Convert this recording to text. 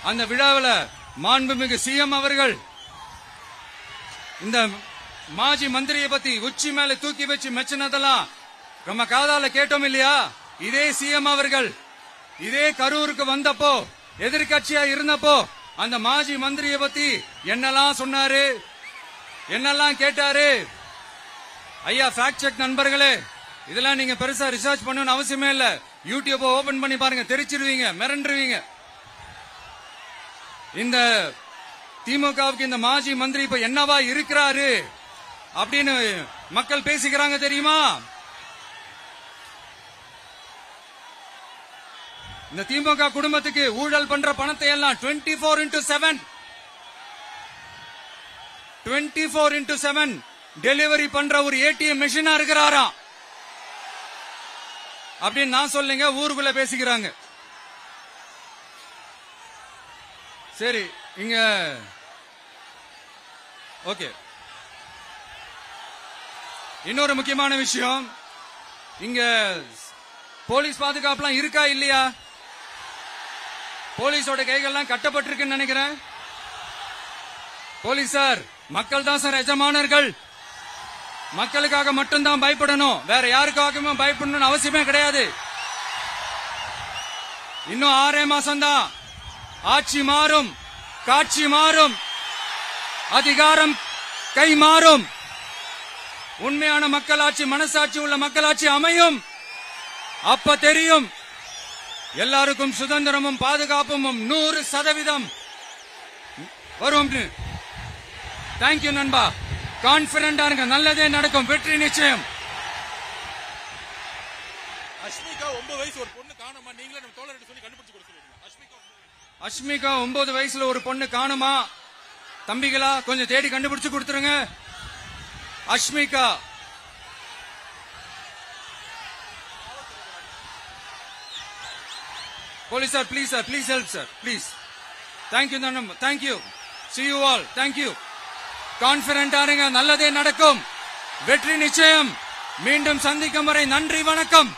அந்த விழாவில் மாண்புமிகு சிஎம் அவர்கள் இந்த மாஜி மந்திரியை பத்தி உச்சி மேல தூக்கி வச்சு மெச்சினதெல்லாம் நம்ம காதால கேட்டோம் இல்லையா? இதே சிஎம் அவர்கள் இதே கரூருக்கு வந்தப்போ எதிர்கட்சியா இருந்தப்போ அந்த மாஜி மந்திரியை பத்தி என்னெல்லாம் சொன்னாரு, என்னெல்லாம் கேட்டாரு. ஐயா ஃபேக்ட் செக் நண்பர்களே, இதெல்லாம் நீங்க பெருசா ரிசர்ச் பண்ணணும்னு அவசியமே இல்ல. யூடியூப் ஓபன் பண்ணி பாருங்க, தெரிச்சிருவீங்க, மிரண்டுருவீங்க. இந்த திமுகவுக்கு இந்த மாஜி மந்திரி இப்ப என்னவா இருக்கிறாரு அப்படின்னு மக்கள் பேசிக்கிறாங்க தெரியுமா? இந்த திமுக குடும்பத்துக்கு ஊழல் பண்ற பணத்தை எல்லாம் 24x7 டெலிவரி பண்ற ஒரு ஏடிஎம் மெஷினா இருக்கிறாரா அப்படின்னு நான் சொல்லுங்க, ஊருக்குள்ள பேசிக்கிறாங்க. சரி, இங்க ஓகே. இன்னொரு முக்கியமான விஷயம், இங்க போலீஸ் பாதுகாப்புலாம் இருக்கா இல்லையா? போலீஸோட கைகள்லாம் கட்டப்பட்டிருக்குன்னு நினைக்கிறேன். போலீசார் மக்கள் தான் சார் எஜமானர்கள். மக்களுக்காக மட்டும்தான் பயப்படணும், வேற யாருக்காகவும் பயப்படணும்னு அவசியமே கிடையாது. இன்னும் 6 மாசம் தான். ஆட்சி மாறும், காட்சி மாறும், அதிகாரம் கை மாறும். உண்மையான மக்களாட்சி, மனசாட்சி உள்ள மக்களாட்சி அமையும். அப்ப தெரியும் எல்லாருக்கும் சுதந்திரமும் பாதுகாப்பும் 100% வரும். தேங்க்யூ நண்பா. கான்பிடண்டா இருங்க, நல்லதே நடக்கும், வெற்றி நிச்சயம். அஷ்மிகா 9 வயசு ஒரு பொண்ணு காணுமா? நீங்களே நம்ம தோழர்கிட்ட சொல்லி கண்டுபிடிச்சு கொடுக்க சொல்லுங்க. அஷ்மிகா 9 வயசுல ஒரு பொண்ணு காணுமா? தம்பிகளா கொஞ்சம் தேடி கண்டுபிடிச்சு கொடுத்துருங்க. Ashmika police sir, please sir, please help sir, please. Thank you நண்பா, thank you. See you all. Thank you. கான்பிடண்டா இருங்க, நல்லதே நடக்கும், வெற்றி நிச்சயம். மீண்டும் சந்திக்கும் வரை நன்றி, வணக்கம்.